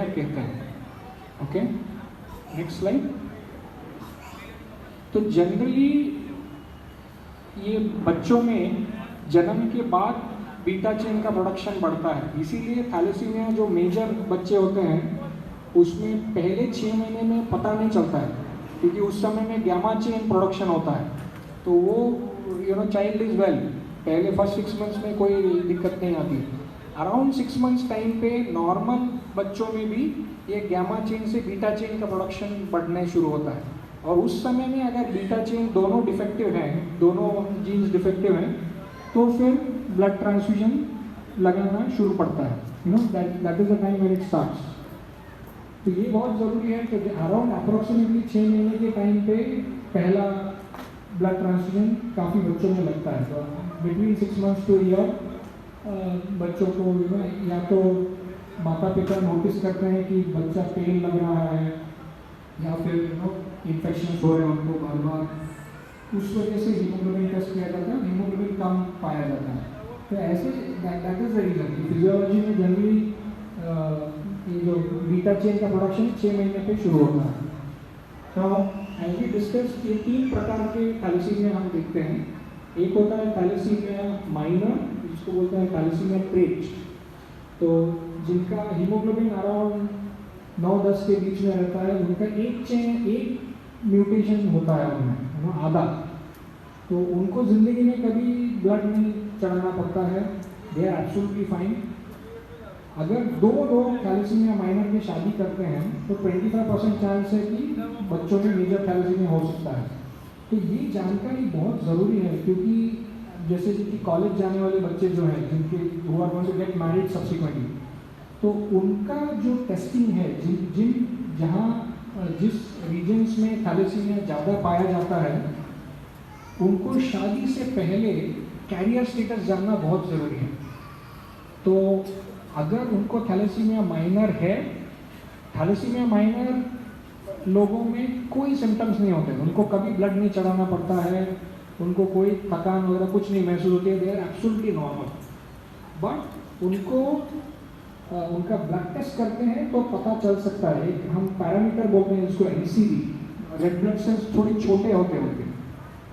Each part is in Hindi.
में कहते हैं। Okay, next slide. तो जनरली ये बच्चों में जन्म के बाद बीटा चेन का प्रोडक्शन बढ़ता है, इसीलिए थैलेसीमिया जो मेजर बच्चे होते हैं उसमें पहले 6 महीने में पता नहीं चलता है, क्योंकि उस समय में गामा चेन प्रोडक्शन होता है। तो वो चाइल्ड इज़ वेल, पहले फर्स्ट 6 मंथ्स में कोई दिक्कत नहीं आती। अराउंड 6 मंथ्स टाइम पे नॉर्मल बच्चों में भी ये गामा चेन से बीटा चेन का प्रोडक्शन बढ़ने शुरू होता है, और उस समय में अगर बीटा चेन दोनों डिफेक्टिव हैं, दोनों जीन्स डिफेक्टिव हैं, तो फिर ब्लड ट्रांसफ्यूजन लगाना शुरू पड़ता है। That is the time when it starts. तो ये बहुत ज़रूरी है कि अराउंड अप्रोक्सीमेटली 6 महीने के टाइम पे पहला ब्लड ट्रांसफ्यूजन काफ़ी बच्चों में लगता है। तो बिटवीन 6 मंथ्स टू ईयर बच्चों को या तो माता पिता नोटिस करते हैं कि बच्चा पेन लग रहा है, या फिर इन्फेक्शन हो रहे हैं उनको बार बार, उस वजह से हीमोग्लोबिन टेस्ट किया जाता है, हीमोग्लोबिन कम पाया जाता है। तो ऐसे दैट इज द रीजन कि फिजियोलॉजी में जनरली ये जो बीटा चेन का प्रोडक्शन 6 महीने पे शुरू होता है। तो एज वी डिस्कस, ये 3 प्रकार के थैलेसीमिया हम देखते हैं। एक होता है थैलेसीमिया माइनर, जिसको बोलते हैं थैलेसीमिया ट्रेट, तो जिनका हीमोग्लोबिन अराउंड 9-10 के बीच में रहता है, उनका एक म्यूटेशन होता है उनमें, आधा। तो उनको ज़िंदगी में कभी ब्लड नहीं चढ़ाना पड़ता है, दे आर एब्सोल्युटली फाइन। अगर दो लोग थैलेसीमिया माइनर में शादी करते हैं तो 25% चांस है कि बच्चों में मेजर थैलेसीमिया हो सकता है। तो ये जानकारी बहुत ज़रूरी है, क्योंकि जैसे कि कॉलेज जाने वाले बच्चे जो हैं, जिनके who are going to get married subsequently, तो उनका जो टेस्टिंग है, जिस रीजन्स में थैलेसीमिया ज़्यादा पाया जाता है, उनको शादी से पहले कैरियर स्टेटस जानना बहुत ज़रूरी है। तो अगर उनको थैलेसीमिया माइनर है, थैलेसीमिया माइनर लोगों में कोई सिम्टम्स नहीं होते, उनको कभी ब्लड नहीं चढ़ाना पड़ता है, उनको कोई थकान वगैरह कुछ नहीं महसूस होती है, they are absolutely normal. But उनको उनका ब्लड टेस्ट करते हैं तो पता चल सकता है, हम पैरामीटर बोलते हैं इसको, एनसीवी, रेड ब्लड सेल्स थोड़े छोटे होते हैं उनके,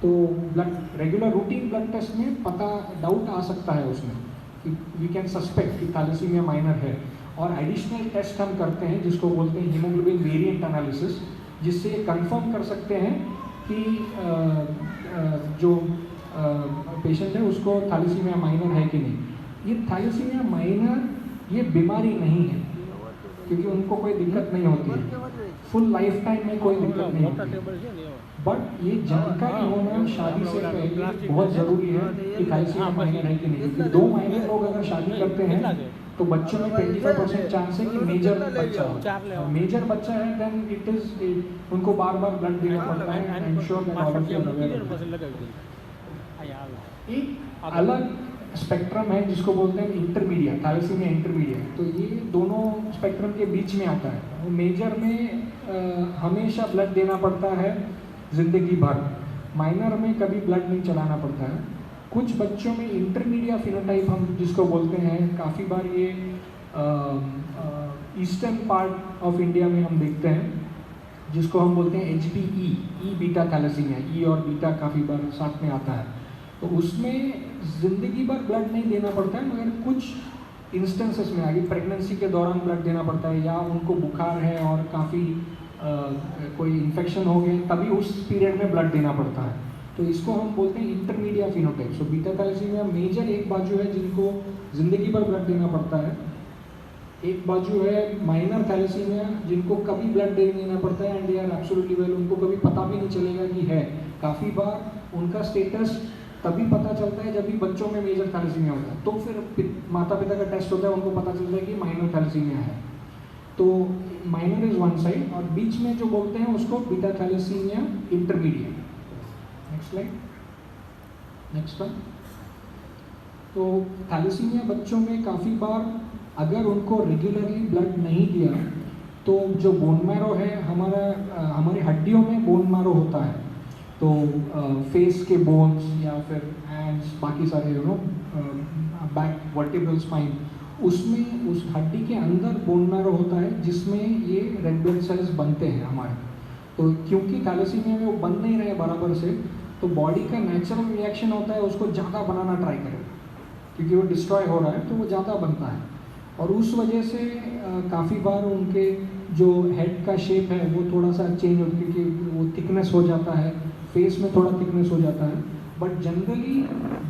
तो blood regular routine blood test में पता डाउट आ सकता है उसमें कि वी कैन सस्पेक्ट कि थैलेसीमिया माइनर है। और एडिशनल टेस्ट हम करते हैं जिसको बोलते हैं हीमोग्लोबिन वेरिएंट एनालिसिस, जिससे ये कंफर्म कर सकते हैं कि जो पेशेंट है उसको थैलेसीमिया माइनर है कि नहीं। ये थैलेसीमिया माइनर ये बीमारी नहीं है, क्योंकि उनको कोई दिक्कत नहीं होती है, फुल लाइफ टाइम में कोई दिक्कत नहीं होती। बट ये जानकारी होना शादी से पहले बहुत ज़रूरी है कि थैलेसीमिया माइनर है कि नहीं, क्योंकि 2 माइनर लोग अगर शादी करते हैं तो बच्चों में 25% चांस है कि मेजर बच्चा हो। मेजर बच्चा है देन इट इज, उनको बार बार ब्लड देना पड़ता है। I am sure that all of you are aware. एक अलग स्पेक्ट्रम है जिसको बोलते हैं इंटरमीडिएट, थैलेसीमिया इंटरमीडिएट। तो ये दोनों स्पेक्ट्रम के बीच में आता है। मेजर में हमेशा ब्लड देना पड़ता है ज़िंदगी भर, माइनर में कभी ब्लड नहीं चलाना पड़ता है। कुछ बच्चों में इंटरमीडिएट फिनोटाइप हम जिसको बोलते हैं, काफ़ी बार ये ईस्टर्न पार्ट ऑफ इंडिया में हम देखते हैं, जिसको हम बोलते हैं HBE, ई बीटा थैलेसीमिया। ई और बीटा काफ़ी बार साथ में आता है, तो उसमें ज़िंदगी भर ब्लड नहीं देना पड़ता है, मगर कुछ इंस्टेंसेस में आगे प्रेगनेंसी के दौरान ब्लड देना पड़ता है, या उनको बुखार है और काफ़ी कोई इन्फेक्शन हो गए तभी उस पीरियड में ब्लड देना पड़ता है। तो इसको हम बोलते हैं intermediate phenotype. So beta thalassaemia major एक बाजू है जिनको ज़िंदगी भर ब्लड देना पड़ता है, एक बाजू है माइनर थैलेसीमिया जिनको कभी ब्लड देना पड़ता है and they are absolutely well, उनको कभी पता भी नहीं चलेगा कि है। काफ़ी बार उनका स्टेटस तभी पता चलता है जब भी बच्चों में मेजर थैलेसीमिया होता है, तो फिर माता पिता का टेस्ट होता है, उनको पता चलता है कि माइनर थैलेसीमिया है। तो माइनर इज वन साइड, और बीच में जो बोलते हैं उसको beta thalassaemia intermediate. Next slide, next one. तो थैलेसीमिया बच्चों में काफ़ी बार अगर उनको रेगुलरली ब्लड नहीं दिया तो जो बोन मैरो है, हमारी हड्डियों में बोन मैरो होता है, तो फेस के बोन्स या फिर हैंड्स, बाकी सारे बैक वर्टिब्रल स्पाइन, उसमें उस हड्डी के अंदर बोन मैरो होता है जिसमें ये रेड ब्लड सेल्स बनते हैं हमारे। तो क्योंकि थैलेसीमिया में वो बन नहीं रहे बराबर से, तो बॉडी का नेचुरल रिएक्शन होता है उसको ज़्यादा बनाना ट्राई करें, क्योंकि वो डिस्ट्रॉय हो रहा है तो वो ज़्यादा बनता है। और उस वजह से काफ़ी बार उनके जो हेड का शेप है वो थोड़ा सा चेंज होता है, क्योंकि वो थिकनेस हो जाता है, फेस में थोड़ा थिकनेस हो जाता है। बट जनरली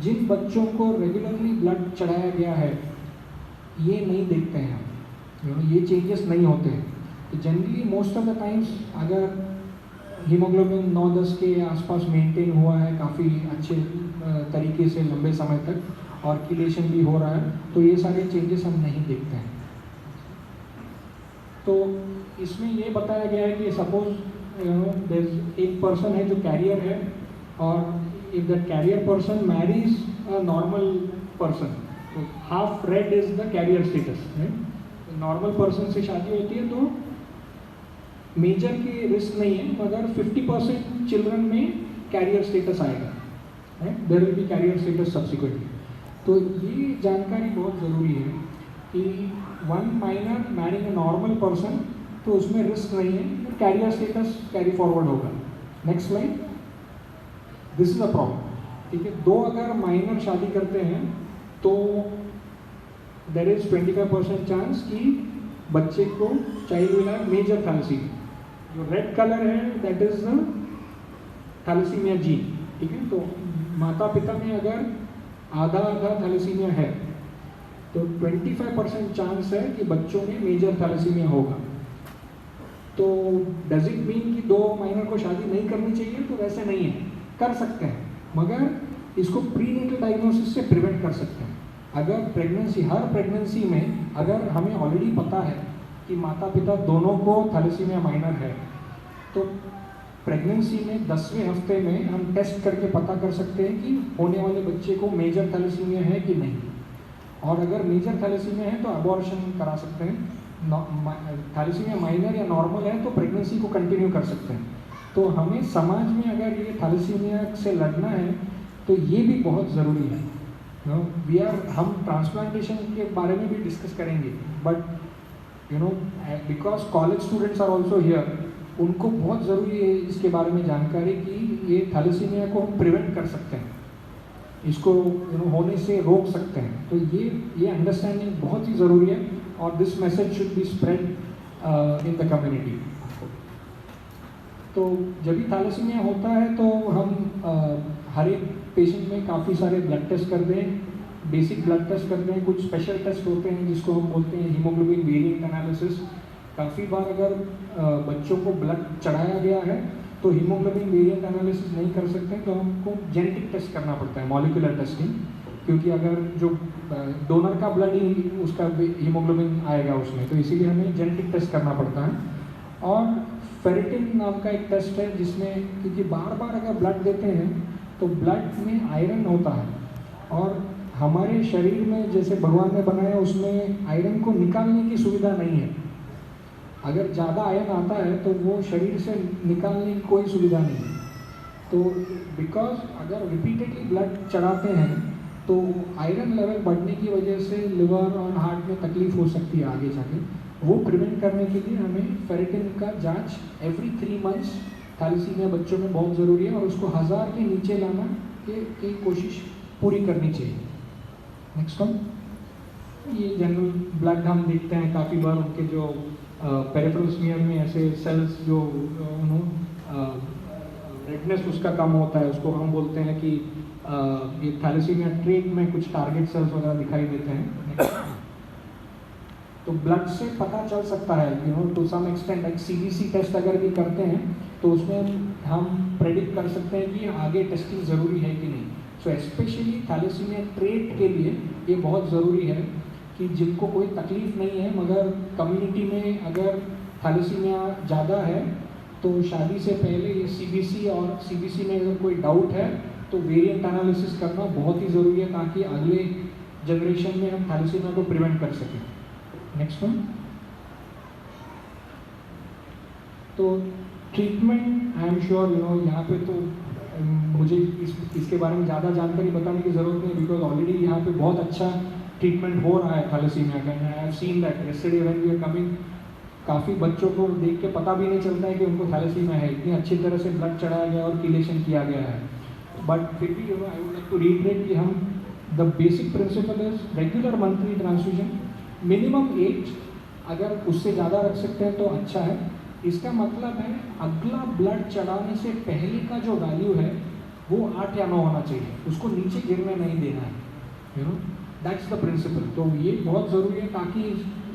जिन बच्चों को रेगुलरली ब्लड चढ़ाया गया है ये नहीं देखते हैं हम, ये चेंजेस नहीं होते हैं। तो generally most of the times अगर हीमोग्लोबिन 9-10 के आसपास मेंटेन हुआ है काफ़ी अच्छे तरीके से लंबे समय तक और किलेशन भी हो रहा है, तो ये सारे चेंजेस हम नहीं देखते हैं। तो इसमें ये बताया गया है कि सपोज एक पर्सन है जो कैरियर है, और if that carrier person marries a normal person, तो half red is the carrier status. Normal person से शादी होती है तो मेजर की रिस्क नहीं है, मगर 50% चिल्ड्रन में कैरियर स्टेटस आएगा, there will be carrier status subsequently. तो ये जानकारी बहुत ज़रूरी है कि one minor marrying a normal person तो उसमें रिस्क नहीं है, कैरियर स्टेटस कैरी फॉरवर्ड होगा। Next slide. This is a problem, ठीक है। दो अगर माइनर शादी करते हैं तो देयर इज 25% चांस कि बच्चे को child will have major thalassaemia. जो रेड कलर है that is the thalassaemia gene, ठीक है। तो माता पिता में अगर आधा आधा थैलेसीमिया है तो 25% चांस है कि बच्चों में मेजर थैलेसीमिया होगा। तो डज इट मीन कि दो माइनर को शादी नहीं करनी चाहिए? तो वैसे नहीं है, कर सकते हैं, मगर इसको प्रीनेटल डायग्नोसिस से प्रिवेंट कर सकते हैं। अगर प्रेगनेंसी, हर प्रेगनेंसी में अगर हमें ऑलरेडी पता है कि माता पिता दोनों को थैलेसीमिया माइनर है, तो प्रेगनेंसी में 10वें हफ्ते में हम टेस्ट करके पता कर सकते हैं कि होने वाले बच्चे को मेजर थैलेसीमिया है कि नहीं। और अगर मेजर थैलेसीमिया है तो अबॉर्शन करा सकते हैं, थैलेसीमिया माइनर या नॉर्मल है तो प्रेगनेंसी को कंटिन्यू कर सकते हैं। तो हमें समाज में अगर ये थैलेसीमिया से लड़ना है तो ये भी बहुत ज़रूरी है। हम ट्रांसप्लांटेशन के बारे में भी डिस्कस करेंगे, but because college students are also here, उनको बहुत ज़रूरी है इसके बारे में जानकारी कि ये थैलेसीमिया को हम प्रिवेंट कर सकते हैं, इसको होने से रोक सकते हैं। तो ये अंडरस्टैंडिंग बहुत ही ज़रूरी है, और this message should be spread in the community. तो जब भी थैलेसीमिया होता है तो हम हर एक पेशेंट में काफ़ी सारे ब्लड टेस्ट करते हैं, बेसिक ब्लड टेस्ट करते हैं, कुछ स्पेशल टेस्ट होते हैं जिसको हम बोलते हैं हीमोग्लोबिन वेरिएंट एनालिसिस। काफ़ी बार अगर बच्चों को ब्लड चढ़ाया गया है तो हीमोग्लोबिन वेरिएंट एनालिसिस नहीं कर सकते, तो हमको जेनेटिक टेस्ट करना पड़ता है, मॉलिक्यूलर टेस्टिंग, क्योंकि अगर जो डोनर का ब्लड ही उसका हीमोग्लोबिन आएगा उसमें, तो इसीलिए हमें जेनेटिक टेस्ट करना पड़ता है। और फेरिटिन नाम का एक टेस्ट है जिसमें, क्योंकि बार बार अगर ब्लड देते हैं तो ब्लड में आयरन होता है, और हमारे शरीर में जैसे भगवान ने बनाया उसमें आयरन को निकालने की सुविधा नहीं है। अगर ज़्यादा आयरन आता है तो वो शरीर से निकालने की कोई सुविधा नहीं है। तो बिकॉज अगर रिपीटेडली ब्लड चढ़ाते हैं तो आयरन लेवल बढ़ने की वजह से लिवर और हार्ट में तकलीफ हो सकती है आगे जाके। वो प्रिवेंट करने के लिए हमें फेरिटिन का जांच एवरी 3 मंथ्स थैलेसीमिया बच्चों में बहुत ज़रूरी है, और उसको 1000 के नीचे लाना की कोशिश पूरी करनी चाहिए। Next one. ये जनरल ब्लड हम देखते हैं काफ़ी बार, उनके जो पेरिफेरल स्मीयर में ऐसे सेल्स जो रेडनेस उसका कम होता है, उसको हम बोलते हैं कि ये थैलेसीमिया ट्रेट में कुछ टारगेट सेल्स वगैरह दिखाई देते हैं। तो ब्लड से पता चल सकता है, to some extent, like CBC test अगर भी करते हैं तो उसमें हम प्रेडिक्ट कर सकते हैं कि आगे टेस्टिंग ज़रूरी है कि नहीं। सो स्पेशली थैलेसीमिया ट्रेट के लिए ये बहुत ज़रूरी है कि जिनको कोई तकलीफ नहीं है, मगर कम्युनिटी में अगर थैलेसीमिया ज़्यादा है तो शादी से पहले ये सीबीसी, और सीबीसी में अगर कोई डाउट है तो वेरिएंट एनालिसिस करना बहुत ही ज़रूरी है, ताकि अगले जनरेशन में हम थैलेसीमिया को प्रिवेंट कर सकें। Next one. तो ट्रीटमेंट, आई एम श्योर यहाँ पे तो मुझे इसके बारे में ज़्यादा जानकारी बताने की ज़रूरत नहीं, बिकॉज ऑलरेडी यहाँ पे बहुत अच्छा ट्रीटमेंट हो रहा है थैलेसीमिया का। I have seen that yesterday when we are coming, काफ़ी बच्चों को देख के पता भी नहीं चलता है कि उनको थैलेसीमिया है, इतनी अच्छी तरह से ब्लड चढ़ाया गया और किलेशन किया गया है। बट फिर भी I would like to reiterate कि हम the basic principle is regular monthly transfusion, minimum age, अगर उससे ज़्यादा रख सकते हैं तो अच्छा है। इसका मतलब है अगला ब्लड चढ़ाने से पहले का जो वैल्यू है वो 8 या 9 होना चाहिए, उसको नीचे गिरने नहीं देना है, you know, that's the principle. तो ये बहुत ज़रूरी है ताकि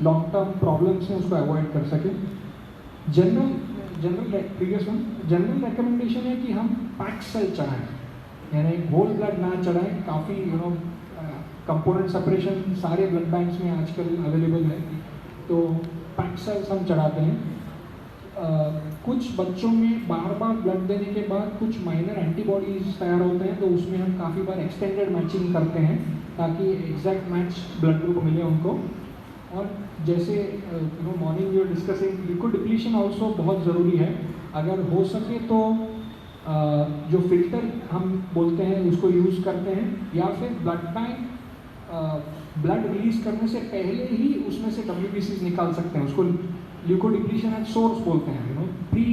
लॉन्ग टर्म प्रॉब्लम्स हैं उसको अवॉइड कर सकें। जनरल रिकमेंडेशन है कि हम पैक्ड सेल चढ़ाएं, यानी होल ब्लड ना चढ़ाएं। काफ़ी कंपोनेंट सेपरेशन सारे ब्लड बैंक्स में आजकल अवेलेबल है, तो पैक्ड सेल्स हम चढ़ाते हैं। कुछ बच्चों में बार बार ब्लड देने के बाद कुछ माइनर एंटीबॉडीज तैयार होते हैं, तो उसमें हम काफ़ी बार एक्सटेंडेड मैचिंग करते हैं ताकि एग्जैक्ट मैच ब्लड ग्रुप मिले उनको। और जैसे morning we are discussing liquid depletion also बहुत ज़रूरी है। अगर हो सके तो जो फिल्टर हम बोलते हैं उसको यूज़ करते हैं, या फिर ब्लड बैंक ब्लड रिलीज करने से पहले ही उसमें से WBCs निकाल सकते हैं, उसको ल्यूको डिप्लीशन एट सोर्स बोलते हैं, प्री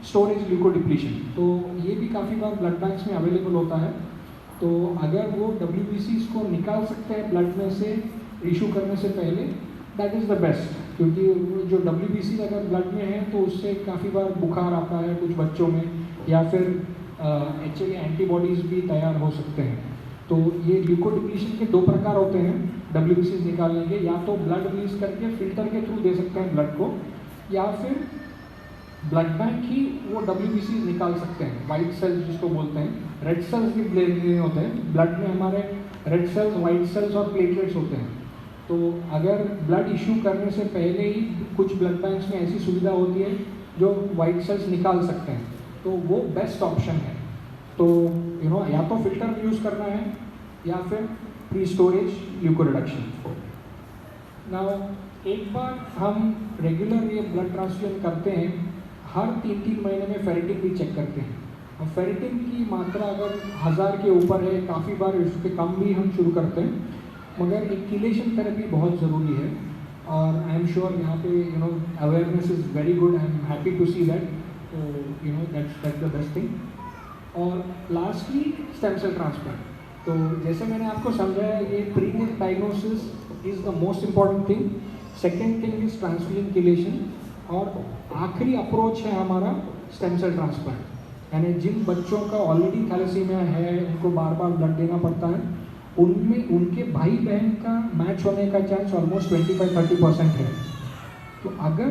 स्टोरेज ल्यूको डिप्लीशन। तो ये भी काफ़ी बार ब्लड बैंक्स में अवेलेबल होता है। तो अगर वो WBCs को निकाल सकते हैं ब्लड में से इशू करने से पहले, दैट इज़ द बेस्ट, क्योंकि जो WBCs अगर ब्लड में है तो उससे काफ़ी बार बुखार आता है कुछ बच्चों में, या फिर एक्चुअली एंटीबॉडीज़ भी तैयार हो सकते हैं। तो ये ल्यूको डिप्लीशन के 2 प्रकार होते हैं WBCs निकालने के, या तो ब्लड रिलीज करके फिल्टर के थ्रू दे सकते हैं ब्लड को, या फिर ब्लड बैंक ही वो WBCs निकाल सकते हैं। वाइट सेल्स जिसको बोलते हैं, रेड सेल्स भी नहीं होते हैं ब्लड में, हमारे रेड सेल्स, वाइट सेल्स और प्लेटलेट्स होते हैं। तो अगर ब्लड इशू करने से पहले ही कुछ ब्लड बैंक्स में ऐसी सुविधा होती है जो वाइट सेल्स निकाल सकते हैं, तो वो बेस्ट ऑप्शन है। तो या तो फिल्टर यूज़ करना है या फिर pre storage leuco reduction. Now एक बार हम रेगुलर ये ब्लड ट्रांसफ्यूजन करते हैं, हर 3-3 महीने में फेरेटिन भी चेक करते हैं। और फेरेटिन की मात्रा अगर 1000 के ऊपर है, काफ़ी बार इसके कम भी हम शुरू करते हैं, मगर एक किलेशन थेरेपी बहुत ज़रूरी है। और आई एम श्योर यहाँ पे awareness is very good, I am happy to see that. तो दैट्स द बेस्ट थिंग। और लास्टली स्टेम सेल ट्रांसप्लांट। तो जैसे मैंने आपको समझाया, ये prenatal diagnosis is the most important thing, second thing is transfusion chelation, और आखिरी अप्रोच है हमारा स्टेम सेल ट्रांसप्लांट। यानी जिन बच्चों का ऑलरेडी थैलेसीमिया है, उनको बार बार ब्लड देना पड़ता है, उनमें उनके भाई बहन का मैच होने का चांस ऑलमोस्ट 25-30% है। तो अगर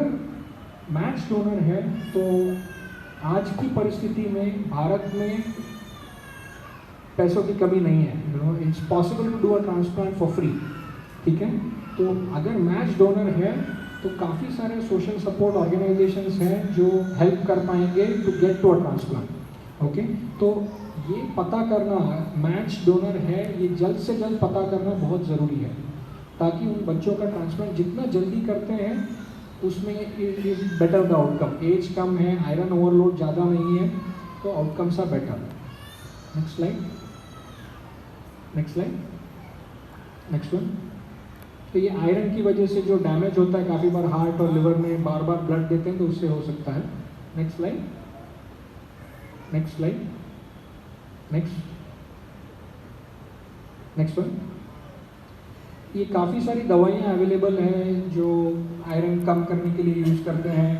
मैच डोनर है तो आज की परिस्थिति में भारत में पैसों की कमी नहीं है, it's possible to do a transplant for free, ठीक है। तो अगर मैच डोनर है तो काफ़ी सारे सोशल सपोर्ट ऑर्गेनाइजेशंस हैं जो हेल्प कर पाएंगे to get to a transplant. Okay, तो ये पता करना मैच डोनर है, ये जल्द से जल्द पता करना बहुत ज़रूरी है, ताकि उन बच्चों का ट्रांसप्लांट जितना जल्दी करते हैं उसमें is better the outcome. Age कम है, आयरन ओवरलोड ज़्यादा नहीं है, तो outcomes are better. Next slide, next slide, next one. तो ये आयरन की वजह से जो डैमेज होता है काफ़ी बार हार्ट और लिवर में, बार बार ब्लड देते हैं तो उससे हो सकता है। Next slide, next slide, next, next one. ये काफ़ी सारी दवाइयाँ अवेलेबल हैं जो आयरन कम करने के लिए यूज़ करते हैं।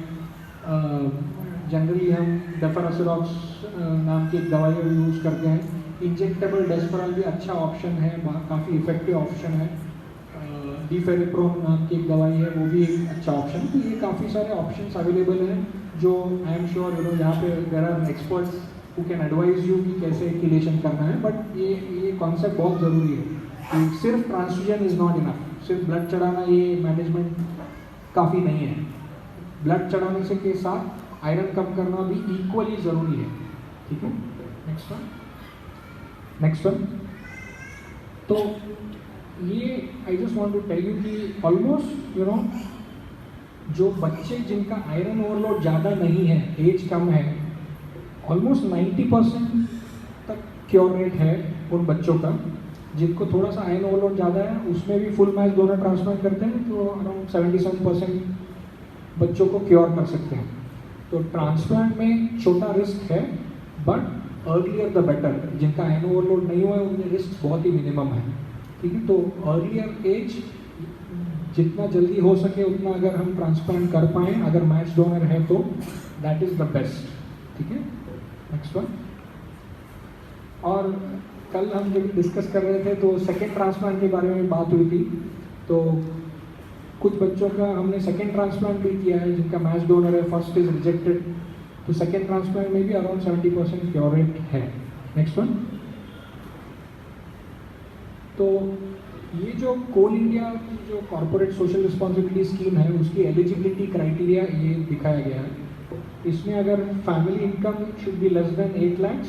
जनरली हम डेफरासिरॉक्स नाम की एक दवाई यूज़ करते हैं। इंजेक्टेबल डेस्परल भी अच्छा ऑप्शन है, काफ़ी इफेक्टिव ऑप्शन है। डिफेरिप्रोन नाम की एक दवाई है, वो भी एक अच्छा ऑप्शन। तो ये काफ़ी सारे ऑप्शंस अवेलेबल हैं जो आई एम श्योर यहाँ पे there are experts who can advise you कि कैसे किलेशन करना है। बट ये कॉन्सेप्ट बहुत ज़रूरी है कि सिर्फ ट्रांसफ्यूजन इज़ नॉट इनफ, सिर्फ ब्लड चढ़ाना ये मैनेजमेंट काफ़ी नहीं है। ब्लड चढ़ाने से के साथ आयरन कम करना भी इक्वली ज़रूरी है, ठीक है। Next one, next one. तो ये I just want to tell you कि ऑलमोस्ट जो बच्चे जिनका आयरन ओवरलोड ज़्यादा नहीं है, एज कम है, ऑलमोस्ट 90% तक क्योर रेट है उन बच्चों का। जिनको थोड़ा सा आयन ओवरलोड ज़्यादा है उसमें भी फुल मैच डोनर ट्रांसप्लांट करते हैं तो अराउंड 77% बच्चों को क्योर कर सकते हैं। तो ट्रांसप्लांट में छोटा रिस्क है, बट अर्लियर द बेटर। जिनका आयन ओवरलोड नहीं हुआ है उनमें रिस्क बहुत ही मिनिमम है, ठीक है। तो अर्लियर एज जितना जल्दी हो सके उतना अगर हम ट्रांसप्लांट कर पाएँ, अगर मैच डोनर है तो दैट इज़ द बेस्ट, ठीक है। Next one. और कल हम जब डिस्कस कर रहे थे तो सेकेंड ट्रांसप्लांट के बारे में बात हुई थी। तो कुछ बच्चों का हमने सेकेंड ट्रांसप्लांट भी किया है जिनका मैच डोनर है, फर्स्ट इज रिजेक्टेड, तो सेकेंड ट्रांसप्लांट में भी अराउंड 70% क्योर रेट है। Next one. तो ये जो कोल इंडिया की जो कॉर्पोरेट सोशल रिस्पॉन्सिबिलिटी स्कीम है उसकी एलिजिबिलिटी क्राइटेरिया ये दिखाया गया है। इसमें अगर family income should be less than 8 lakh,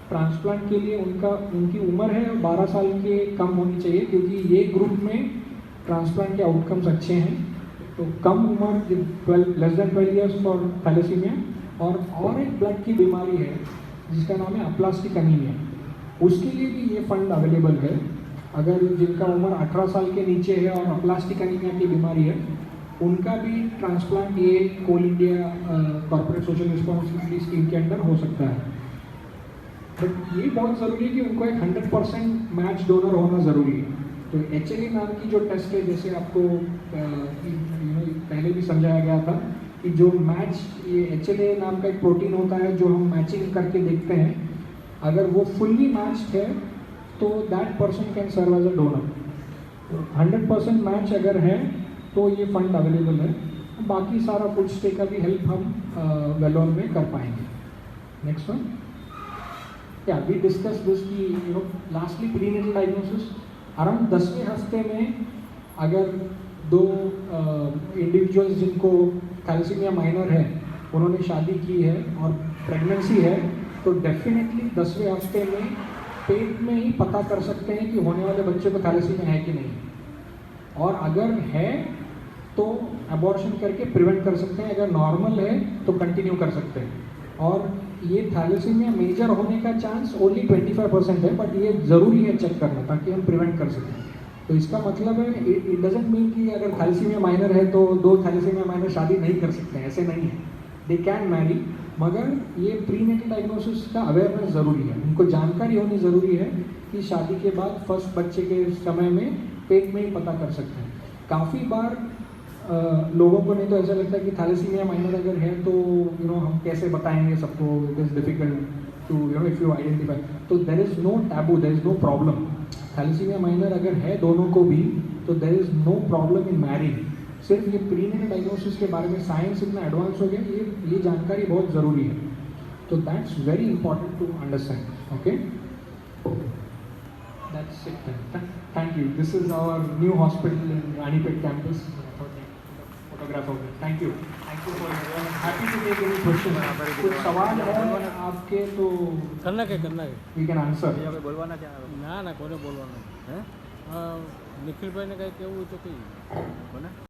transplant के लिए उनकी उम्र है 12 साल के कम होनी चाहिए, क्योंकि ये ग्रुप में ट्रांसप्लांट के आउटकम्स अच्छे हैं। तो कम उम्र 12 less than 12 years for thalassaemia. और एक ब्लड की बीमारी है जिसका नाम है अप्लास्टिक एनीमिया, उसके लिए भी ये फंड अवेलेबल है। अगर जिनका उम्र 18 साल के नीचे है और अप्लास्टिक एनीमिया की बीमारी है उनका भी ट्रांसप्लांट ये Coal India corporate social responsibility scheme के अंडर हो सकता है। बट ये बहुत ज़रूरी है कि उनको एक 100% मैच डोनर होना ज़रूरी है। तो HLA नाम की जो टेस्ट है, जैसे आपको पहले भी समझाया गया था कि जो मैच, ये HLA नाम का एक प्रोटीन होता है जो हम मैचिंग करके देखते हैं, अगर वो फुल्ली मैच्ड है तो that person can serve as a donor. 100% match अगर है तो ये फंड अवेलेबल है। बाकी सारा फुड स्टे का भी हेल्प हम वेलोर में कर पाएंगे। Next one. या वी डिस्कस दिस की लास्टली प्रीनेटल डायग्नोसिस। अराउंड 10वें हफ्ते में अगर दो इंडिविजुअल्स जिनको थैलेसीमिया माइनर है उन्होंने शादी की है और प्रेगनेंसी है, तो डेफिनेटली 10वें हफ्ते में पेट में ही पता कर सकते हैं कि होने वाले बच्चे को थैलेसीमिया है कि नहीं, और अगर है तो अबॉर्शन करके प्रिवेंट कर सकते हैं, अगर नॉर्मल है तो कंटिन्यू कर सकते हैं। और ये थैलेसीमिया मेजर होने का चांस ओनली 25% है, बट ये ज़रूरी है चेक करना ताकि हम प्रिवेंट कर सकें। तो इसका मतलब है इट डजेंट मीन कि अगर थैलेसीमिया माइनर है तो दो थैलेसीमिया माइनर शादी नहीं कर सकते हैं, ऐसे नहीं है। दे कैन मैरी, मगर ये प्रीनेटल डायग्नोसिस का अवेयरनेस ज़रूरी है, उनको जानकारी होनी ज़रूरी है कि शादी के बाद फर्स्ट बच्चे के समय में पेट में ही पता कर सकते हैं। काफ़ी बार लोगों को नहीं तो ऐसा लगता है कि थैलेसीमिया माइनर अगर है तो हम कैसे बताएंगे सबको, it is difficult to if you identify. तो there is no taboo, there is no problem. Thalassemia minor अगर है दोनों को भी तो there is no problem in marrying. सिर्फ ये प्रीनेटल डायग्नोसिस के बारे में साइंस इतना एडवांस हो गया, ये जानकारी बहुत ज़रूरी है। तो that's very important to understand. Okay, that's it. Thank you. This is our new hospital in Ranipet campus. Photograph हो गया। Thank you for happy to take any question. कुछ सवाल है आपके तो करना क्या वी कैन आंसर। बोलवाना क्या ना कोने बोलवाना है निखिल भाई ने कहीं केવું તો કઈ કોને